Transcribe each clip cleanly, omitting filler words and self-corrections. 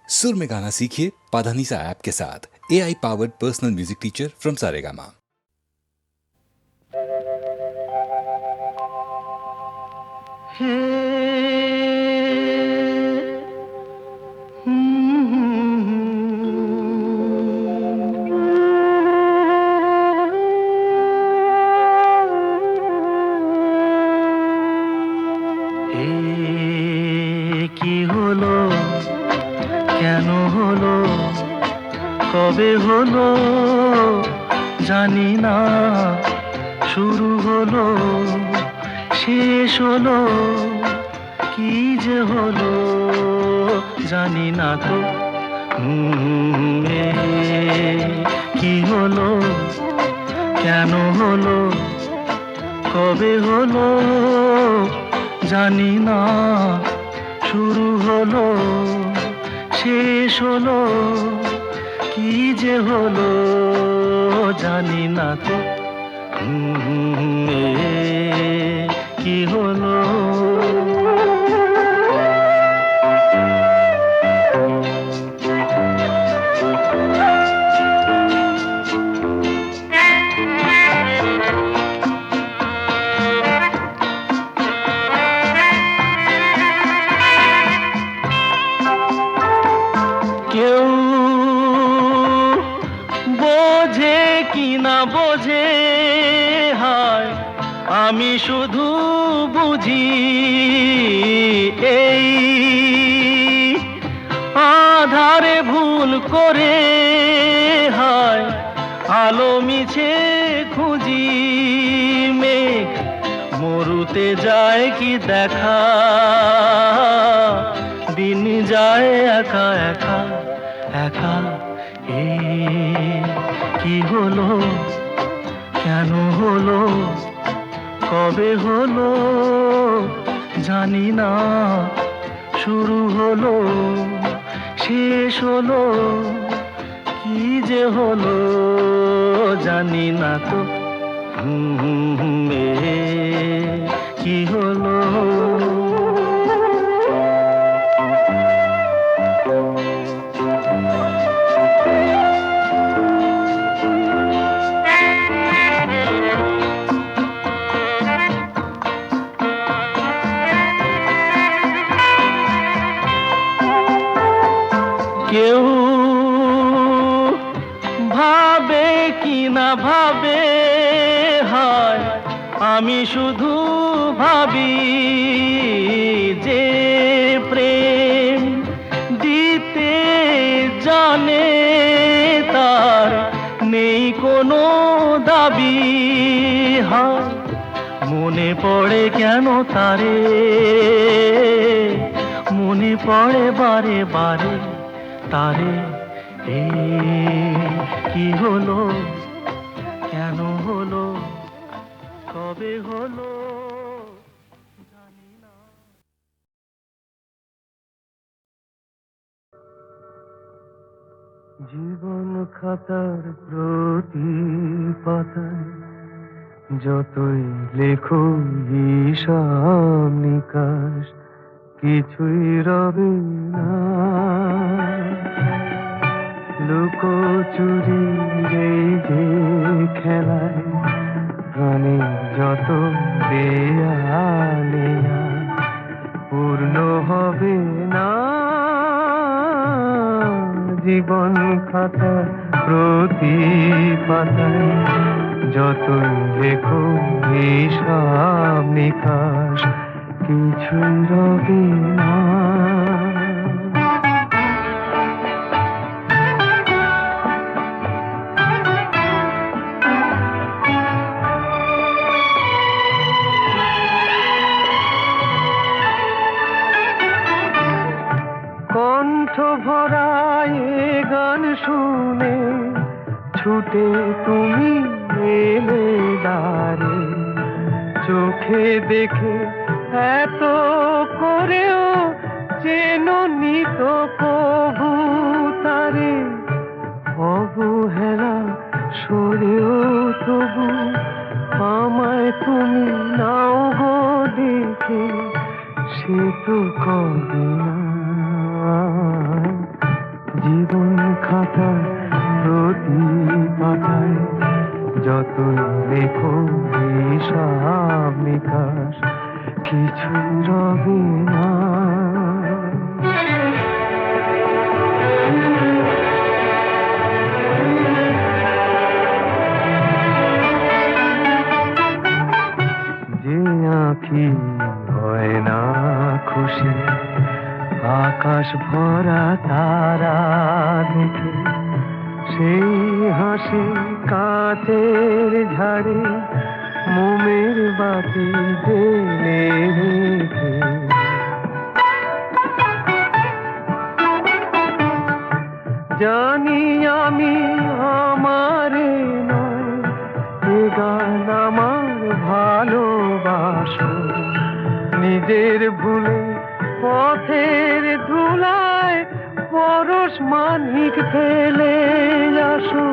सुर में गाना सीखिए पाधानीसा ऐप के साथ। AI powered personal music teacher from Saregama. কি হলো, কেন হলো, কবে হলো জানি না, শুরু হলো শেষ হলো, কি যে হলো জানি না তো। কি হলো, কেন হলো, কবে হলো জানি না, শুরু হলো শেষ হলো, কি যে হলো জানি না তো। কি হলো, কেউ বোঝে কি না বোঝে, হায় আমি শুধু বুঝি এই আধারে ভুল করে, হায় আলো মিছে খুঁজি, মেঘ মরুতে যায় কি দেখা, দিন যায় একা একা একা। কি হলো, কেন হলো, কবে হলো জানি না, শুরু হলো শেষ হলো, কি যে হলো জানি না তো। কি হলো, কেউ ভাবে কি না ভাবে, হায় আমি শুধু ভাবি যে প্রেম দিতে জানে, তার নেই কোনো দাবি, হায় মনে পড়ে কেন তারে, মনে পড়ে বারে বারে তারে। কি হলো, কেন হলো, কবে হলো জানি না। জীবন খাতার প্রতি পাতায় যতই লেখো হিসাব নিকাশ, কিছুই রবে না। লুকোচুরি এই যে খেলায় প্রাণে যত দেয়ালে পূর্ণ হবে না। জীবন খাতা প্রতি পাতায় যতই লেখো হিসাব নিকাশ, কিছুই রবে না। কণ্ঠ ভরায় গান শুনে ছুটে তুমি এলে দ্বারে, চোখে দেখে এত করেও চেননি তো কবু তারে। অবহেলা সরেও তবু আমায় তুমি নাও গো দেখে, সে তো কবে না। জীবন খাতার প্রতি পাতায় যতই লেখো হিসাব নিকাশ কিছুই রবে না। যে আঁখি হয় না খুশি আকাশ ভরা তারা দেখে, সেই হাসি কাচের ঝাড়ে মোমের বাতি জেলে রেখে। জানি আমি আমারে নয়, এ গান আমার ভালোবাসো, নিজের ভুলে পথের ধুলায় পরশ মানিক ফেলে আসো।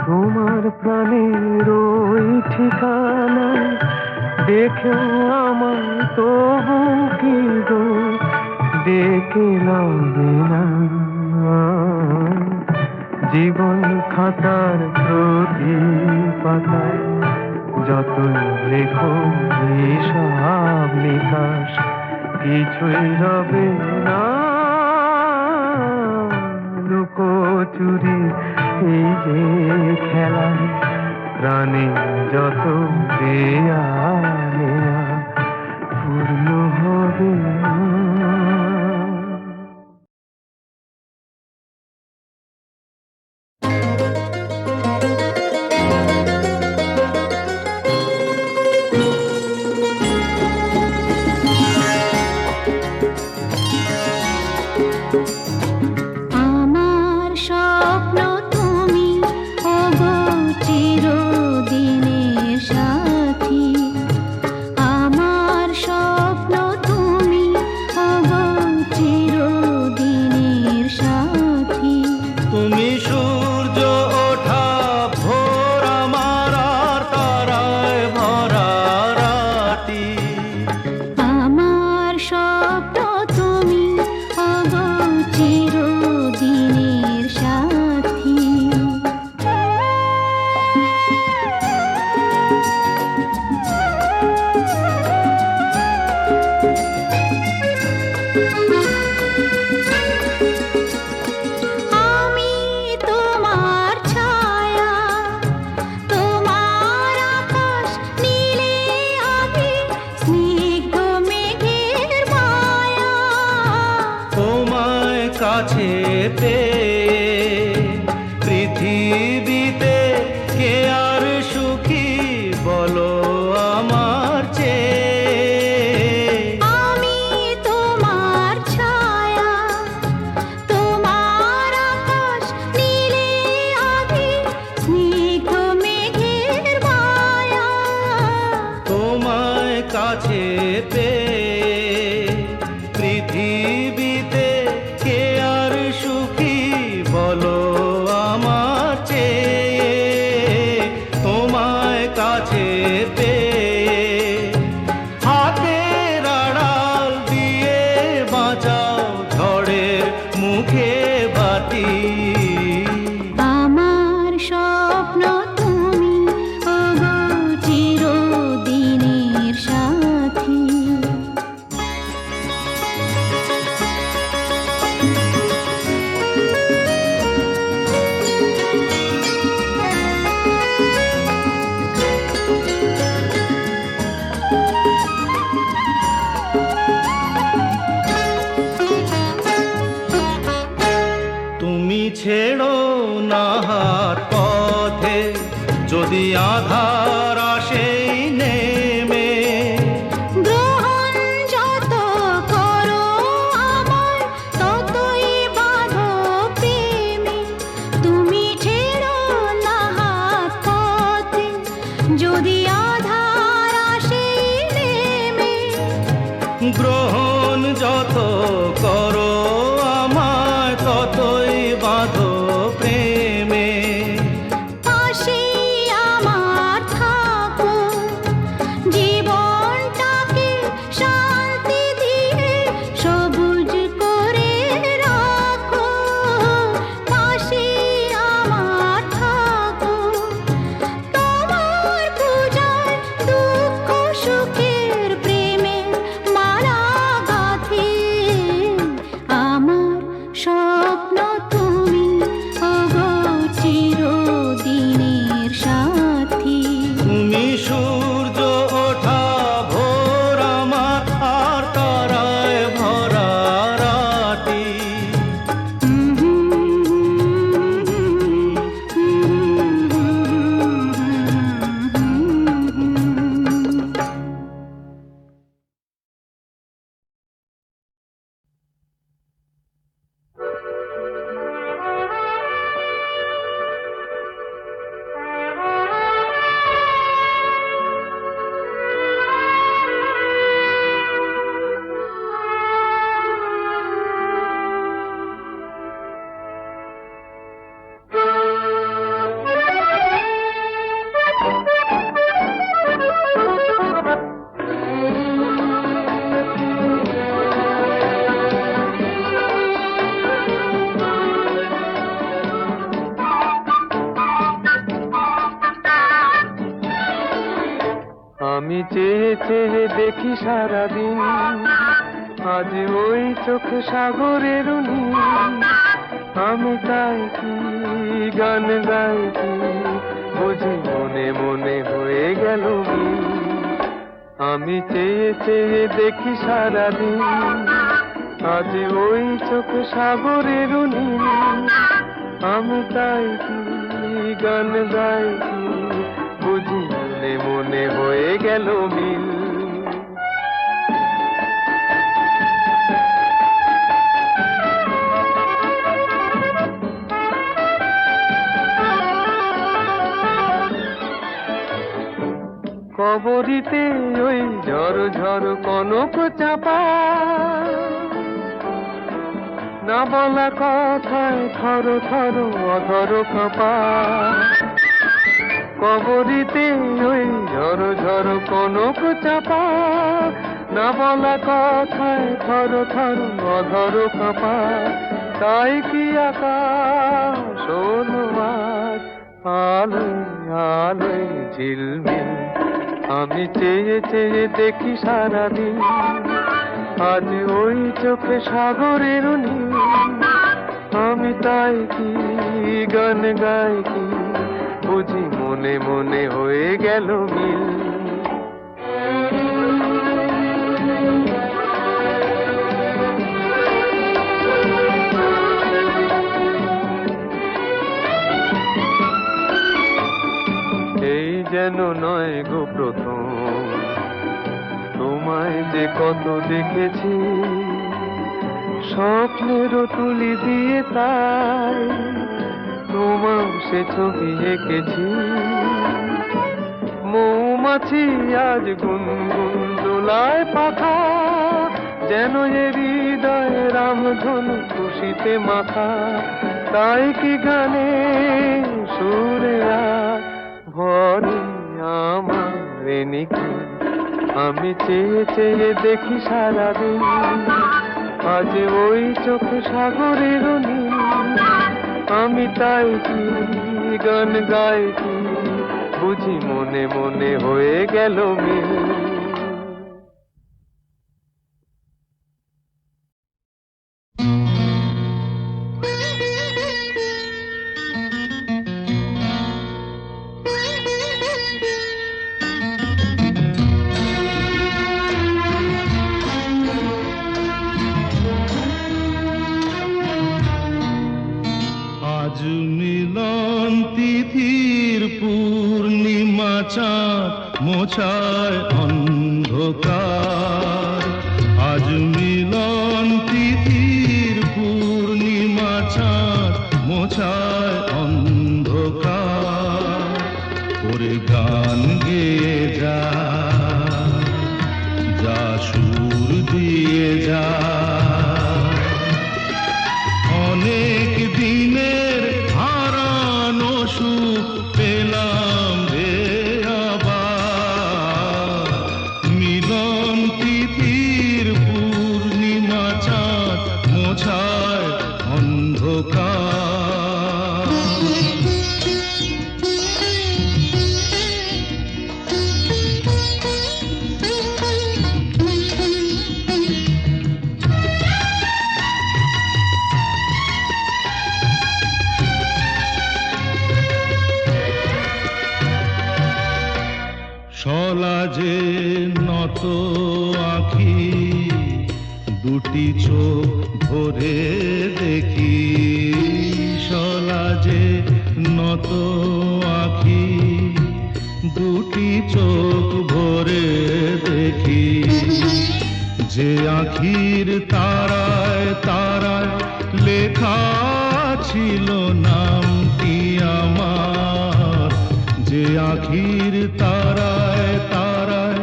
তোমার প্রাণের ওই ঠিকানায় দেখেও আমার তবু কি গো ডেকে লাগে না। জীবন খাতার প্রতি পাতায় যতই লেখো হিসাব নিকাশ কিছুই রবে না। লুকোচুরি এই যে খেলায় প্রাণে যত দেয়া নেয়া পূর্ণ হবে না। আমার স্বপ্ন তুমি ওগো চিরদিনের সাথী, আমার স্বপ্ন তুমি ওগো চিরদিনের সাথী। তুমি সূর্য ওঠা ভোর আমার আর তারায় ভরা রাতি, আমার স্বপ্ন তুমি ওগো চিরদিনের সাথী। আমি তোমার ছায়া, তোমার আকাশ নীলে আমি স্নিগ্ধ মেঘের মায়া। তোমায় কাছে পেয়ে পৃথিবীতে কে আর সুখী বলো আমার চেয়ে। আমি তোমার ছায়া, তোমার আকাশ নীলে আমি স্নিগ্ধ মেঘের মায়া। তোমায় কাছে পেয়ে পৃথিবীতে কে আর সুখী বলো আমার চেয়ে। তোমায় কাছে পেয়ে হাতের আড়াল দিয়ে বাঁচাও ঝড়ের মুখে বাতি। আমার স্বপ্ন তুমি ওগো চিরদিনের সাথী। তুমি ছেড়ো না হাত পথে যদি আধার আসে নেমে। গ্রহণ যত করো আমায় ততই বাঁধো প্রেমে। তুমি ছেড়ো না হাত পথে যদি আধার আসে নেমে। গ্রহণ যত করো আমায় ততই বাঁধো প্রেমে। পাশে আমার চেয়ে চেয়ে দেখি সারাদিন, আজ ওই চোখে সাগরের নীল। আমি তাই কি গান গাই কি, বুঝি মনে মনে হয়ে গেল মিল। আমি চেয়ে চেয়ে দেখি সারাদিন, আজ ওই চোখে সাগরের নীল। আমি তাই কি গান গাই কি, বুঝি মনে মনে হয়ে গেল মিল। কবরিতে ওই ঝড় ঝড় কনক চাপা, না বলা কথায় থর থর অধর কাঁপা। কবরিতে ওই ঝড় ঝড় কনক চাপা, না বলা কথায় থর থর অধর কাঁপা। তাই কি আকাশ হলো আজ আলোয় আলোয় ঝিলমিল। আমি চেয়ে চেয়ে দেখি সারাদিন, আজ ওই চোখে সাগরের নীল। আমি তাই কি গান গাই কি, বুঝি মনে মনে হয়ে গেল মিল। এই যেন নয় গো প্রথম, তোমায় যে কত দেখেছি, স্বপ্নেরও তুলি দিয়ে তাই তোমার সে ছবি এঁকেছি। মৌমাছি আজ গুনগুন দোলায় পাখা, যেন এ হৃদয় রামধনু খুশিতে মাখা। তাই কি গানে সুরে আজ ভরে আমার নিকি। আমি চেয়ে চেয়ে দেখি সারাদিন, আজ ওই চোখে সাগরের নীল। আমি তাই কি গান গাই কি, বুঝি মনে মনে হয়ে গেল মিল। আজ মিলন তিথির পূর্ণিমা চাঁদ মোছায় অন্ধকার। আজ মিলন তিথির পূর্ণিমা চাঁদ মোছায় অন্ধকার। ওরে গান গেয়ে যা, যা সুর দিয়ে যা। অনেক দিনের হারানো সুখ পেলাম রে আবার। মিলন তিথির পূর্ণিমা চাঁদ মোছায় অন্ধকার। সলাজে নত আঁখি, দুটি চোখ ভরে দেখি। সলাজে নত আঁখি, দুটি চোখ ভরে দেখি। যে আঁখির তারায় তারায় লেখা ছিল নামটি আমার। যে আঁখির তারায় তারায়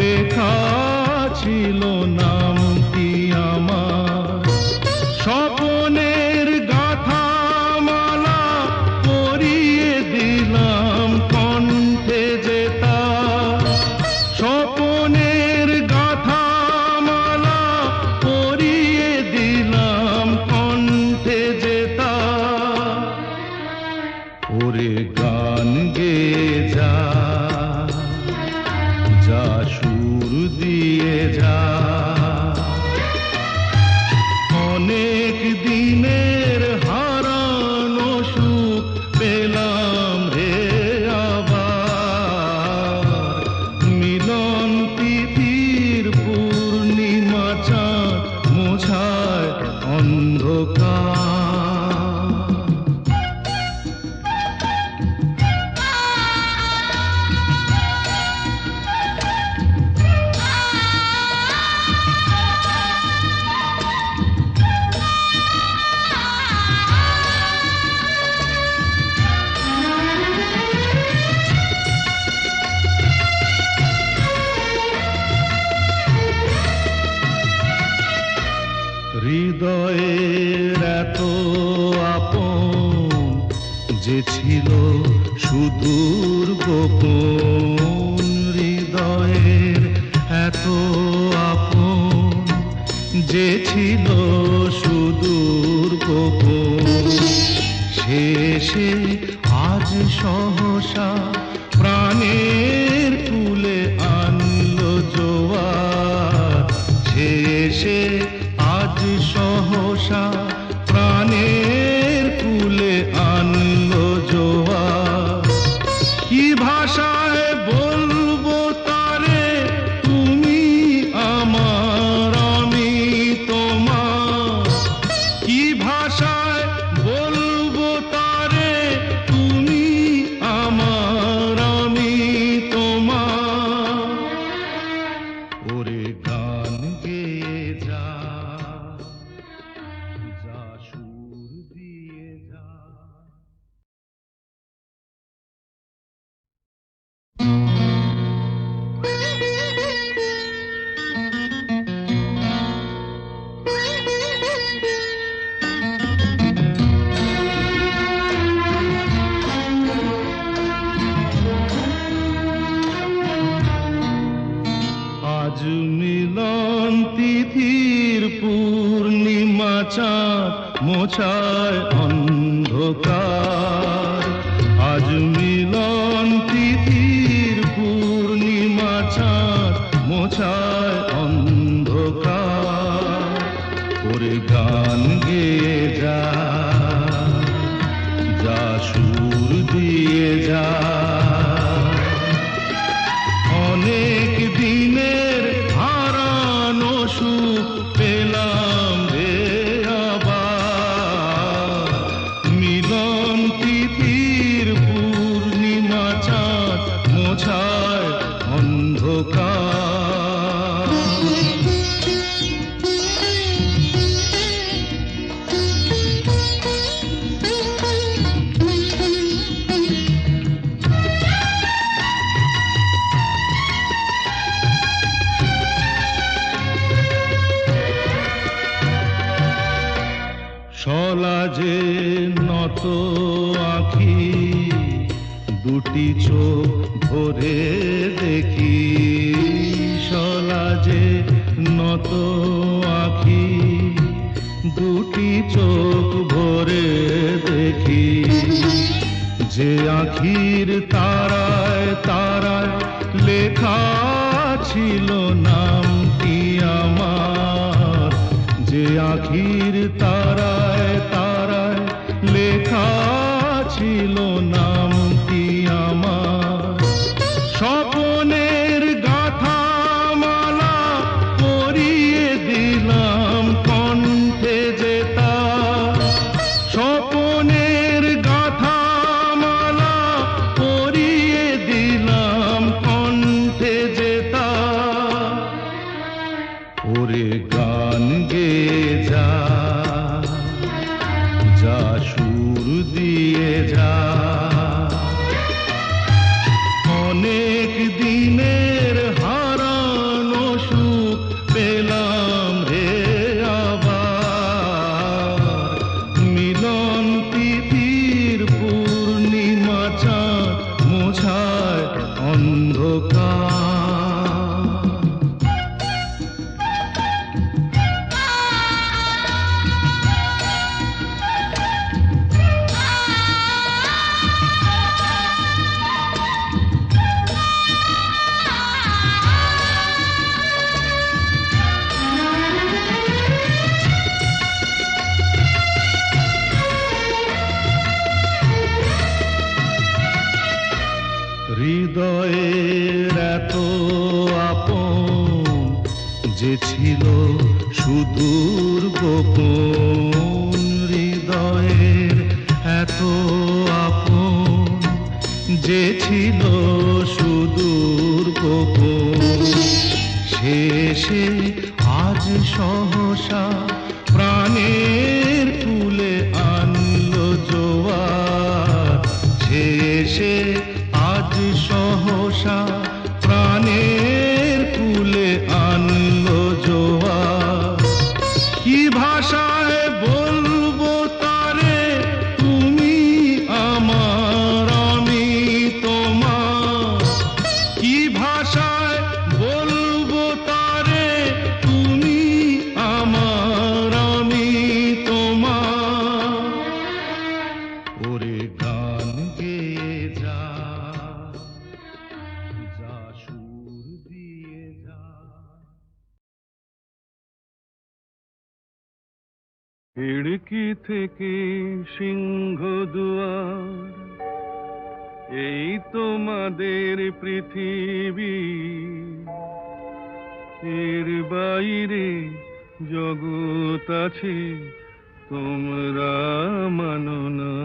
লেখা ছিল নামটি আমার। স্বপনের গাথা মালা পরিয়ে দিলাম কণ্ঠে যেতা। স্বপনের গাথা মালা পরিয়ে দিলাম কণ্ঠে যেতা। ওরে গান গেয়ে যা, যে ছিল সুদূর গোপন হৃদয়ের এত আপন, যে ছিল সুদূর গোপন, শেষে আজ সহসা প্রাণের কুলে আনলো জোয়ার, শেষে আজ সহসা প্রাণের কুলে আনলো জোয়ার। কি ভাষায় বলবো তারে, তুমি আমার আমি তোমার, কি ভাষায় বলবো তারে, তুমি আমার আমি তোমার। ওরে গান গেয়ে যা, যা সুর দিয়ে যা। আজ মিলন তিথির পূর্ণিমা চাঁদ মোছায় অন্ধকার, আজ মিলন তিথির পূর্ণিমা চাঁদ মোছায় অন্ধকার। ওরে গান গেয়ে যা, যা সুর দিয়ে যা। অনেক দিনের হারানো সুখ পেলাম রে আবার, মিলন তিথির পূর্ণিমা চাঁদ মোছায় অন্ধকার। সলাজে নত আঁখি, দুটি চোখ ভরে দেখি, সলাজে নত আঁখি, দুটি চোখ ভরে দেখি। যে আঁখির তারায় তারায় লেখা ছিল নামটি আমার, যে আঁখির তারায় তারায় লেখা ছিল নামটি আমার। স্বপনের গাথা মালা পরিয়ে দিলাম কণ্ঠে যেতা, স্বপনের গাথা মালা পরিয়ে দিলাম কণ্ঠে যেতা। ওরে গান গেয়ে যা, যা সুর দিয়ে যা। অনেক দিনের হারানো সুখ পেলাম রে আবার, মিলন তিথির পূর্ণিমা চাঁদ মোছায় অন্ধকার। হৃদয়ের এত আপন, যে ছিল সুদূর গোপন, হৃদয়ের এত আপন, যে ছিল সুদূর গোপন, শেষে আজ সহসা প্রাণের কুলে আনলো জোয়ার, শেষে আজ সহসা প্রাণের কুলে আনলো জোয়ার। কি ভাষায় বলবো তারে, তুমি আমার খিড়কি থেকে সিংহ দুয়ার, এই তোমাদের পৃথিবী, এর বাইরে জগৎ আছে তোমরা মানো না।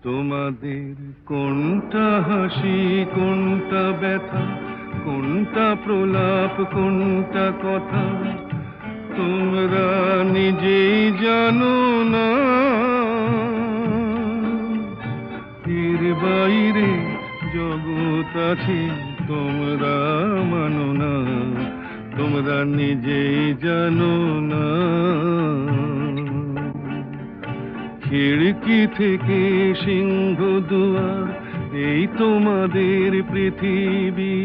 তোমাদের কোনটা হাসি, কোনটা ব্যথা, কোনটা প্রলাপ, কোনটা কথা, তোমরা নিজেই জানো না। এর বাইরে জগৎ আছে তোমরা মানো না, তোমরা নিজেই জানো না। খিড়কি থেকে সিংহ দুয়ার, এই তোমাদের পৃথিবী।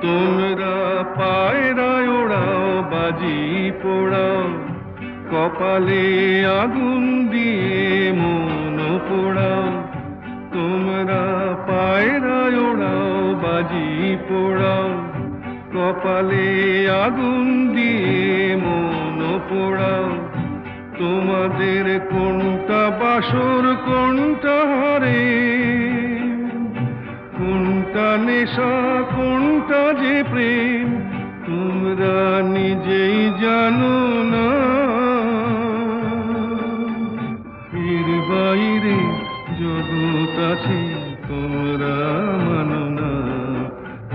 তোমরা পায়রায় ওড়াও, বাজি পোড়াও, কপালে আগুন দিয়ে মন পোড়াও। তোমরা পায়রায় ওড়াও, বাজি পোড়াও, কপালে আগুন দিয়ে মন পোড়াও। তোমাদের কোনটা বাসর, কোনটা হারে, কোনটা নেশা, কোনটা যে প্রেম, তোমরা নিজেই জানো না। এর বাইরে জগৎ আছে তোমরা মানো না,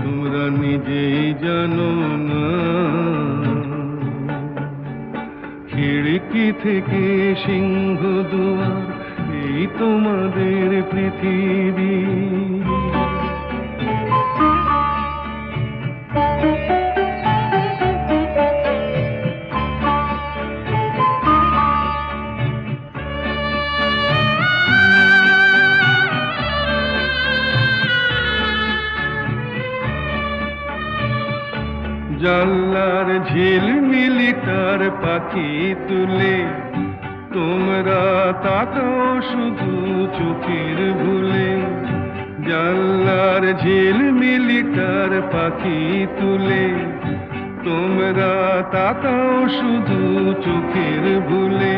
তোমরা নিজেই জানো না। খিড়কি থেকে সিংহ দুয়ার, এই তোমাদের পৃথিবী। জানলার ঝিলমিলি তার পাখি তুলে, তোমরা তাকাও শুধু চোখের ভুলে। জানলার ঝিলমিলি তার পাখি তুলে, তোমরা তাকাও শুধু চোখের ভুলে।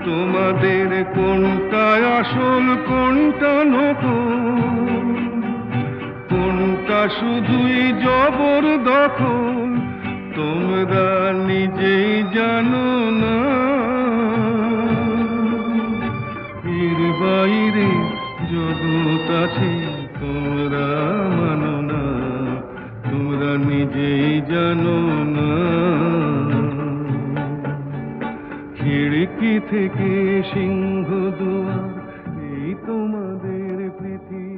তোমাদের কোনটা আসল, কোনটা নকল, কোনটা শুধুই জবরদখল, তোমরা নিজেই জানো না। এর বাইরে জগৎ আছে তোমরা মানো না, তোমরা নিজেই জানো না। খিড়কি থেকে সিংহ দুয়ার, এই তোমাদের পৃথিবী।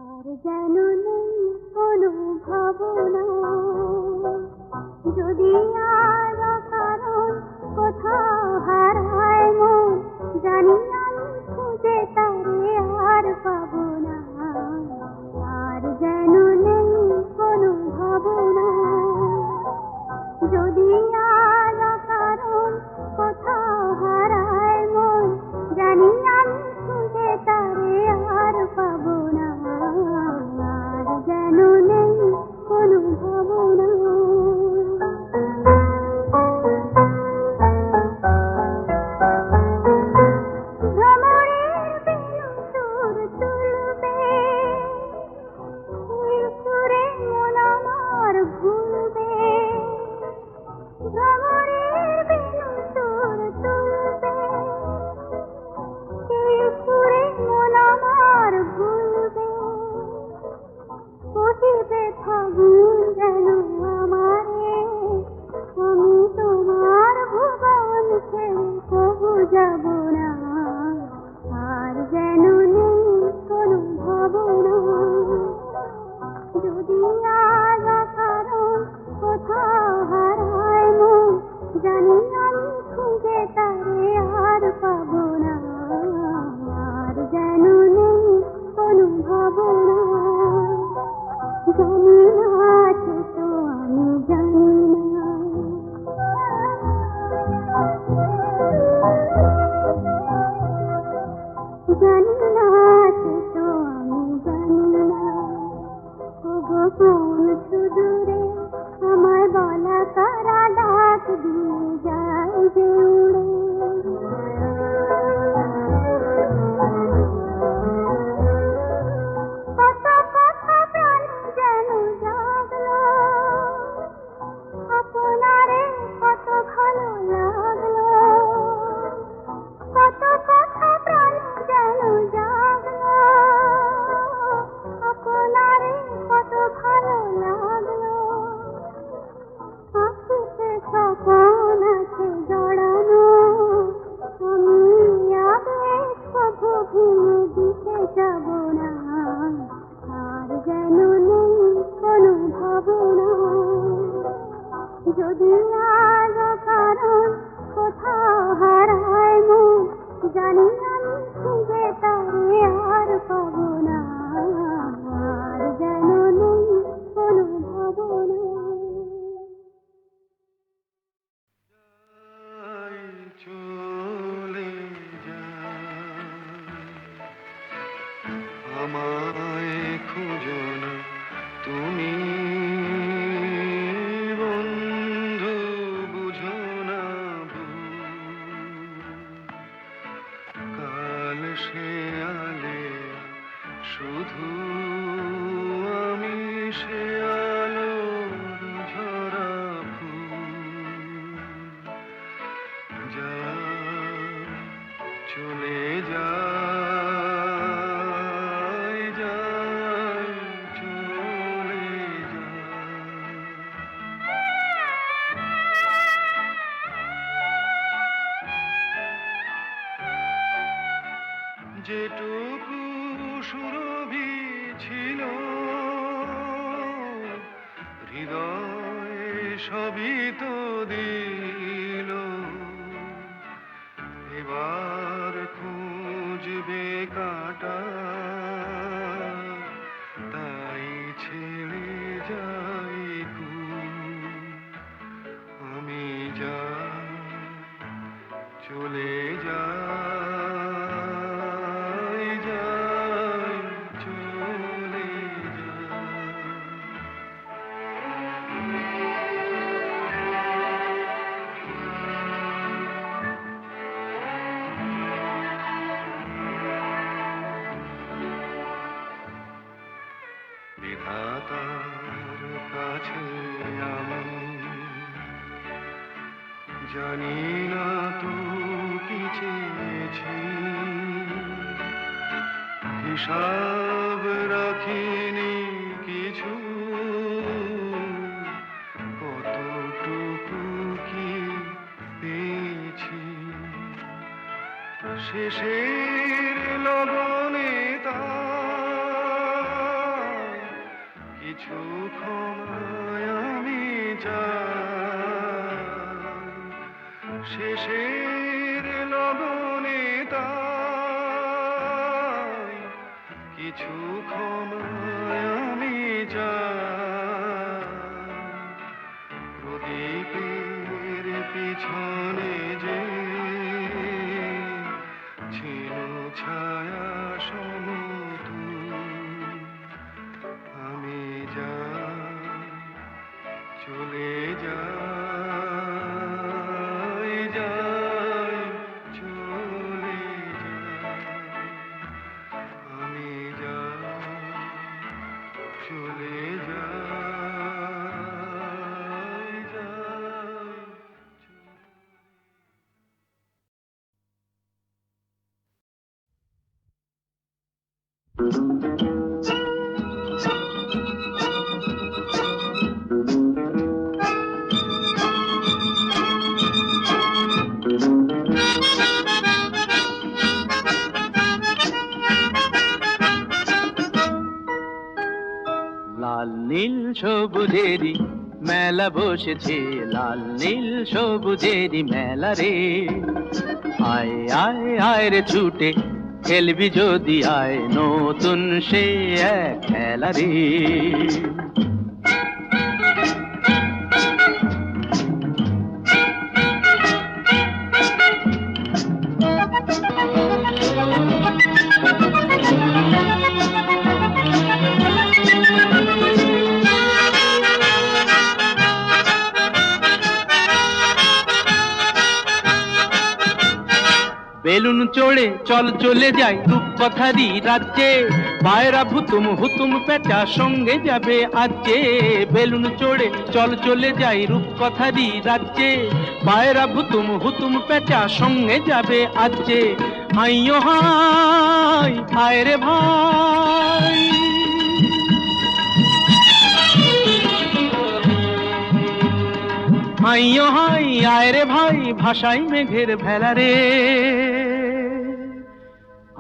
আর যেন নেই কোনো ভাবনা, যদি আর কারণ কোথাও হারায় মন, জানি আমি ভেঙে দিতে যাব না, আর যেন নেই কোনো ভাবনা। যদি আজ কারণ কোথাও হারায় মন, জানি আমি খুঁজে তারে আর পাবো না, আর যেন নেই কোনো ভাবনা। চলে যা, আমায় খুঁজো না তুমি বন্ধু, বুঝো না কাল সে আলে শুধু আমি সে আলোর ঝরা ফুল। যা চলে যায়, যায় চলে যায়। যেটুকু সুরভি ছিল হৃদয় সবই তো দিল, এবার খুঁজবে কাটা, তাই ছেড়ে যাই আমি। যা চলে যাই, যাই চলে যাই। বিধাতার কাছে আমি জানি না তো কি চেয়েছি, হিসাব রাখিনি কিছু, কতটুকু কি পেয়েছি। শেষের লগনে তাই কিছু ক্ষমায় আমি চাই, শেষের লগনে তাই কিছু ক্ষমায় আমি চাই। প্রদীপের পিছনে যে ছিল ছায়া সমতুল, আমি যাই চলে যাই, যাই চলে যাই। আমি যাই চলে যাই, যাই। লাল নীল সবুজেরি মেলা বসেছে, লাল নীল সবুজেরি মেলা রে। আয় আয় আয় রে ছুটে খেলবি যদি আয়, নতুন সে এক খেলা রে। বেলুন চড়ে চল চলে যাই রূপকথারই রাজ্যে, পায়রা ভুতুম হুতুম পেঁচা সঙ্গে যাবে আজকে। বেলুন চড়ে চল চলে যাই রূপকথারই রাজ্যে, পায়রা ভুতুম হুতুম পেঁচা সঙ্গে যাবে আজকে। হাইয়ো হাই হায় রে ভাই, হাইয়ো হাই আয় রে ভাই, ভাষাই মেঘের ভেলা রে।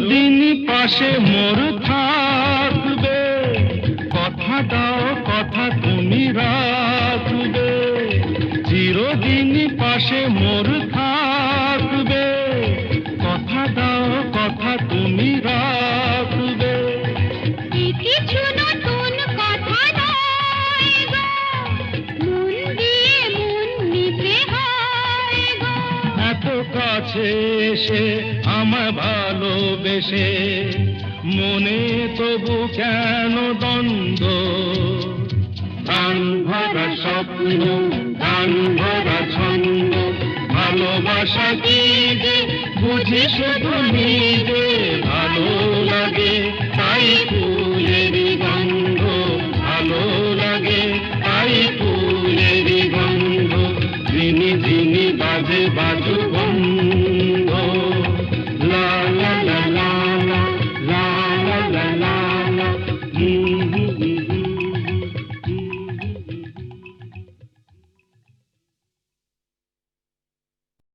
চিরদিন পাশে মোর থাকবে, কথা দাও কথা তুমি রাখবে। চিরদিন পাশে মোর থাকবে, কথা দাও কথা তুমি রাখবে। এ কিছু নতুন কথা নয় গো, মন দিয়ে মন নিতে হয় গো। এত কাছে এসে আমায় ভালোবেসে মনে তবু কেন দ্বন্দ্ব? গান ভরা স্বপ্ন, গান ভরা ছন্দ, ভালোবাসা কি যে বুঝি শুধু নিজে। ভালো লাগে তাই ফুলের গন্ধ, ভালো লাগে তাই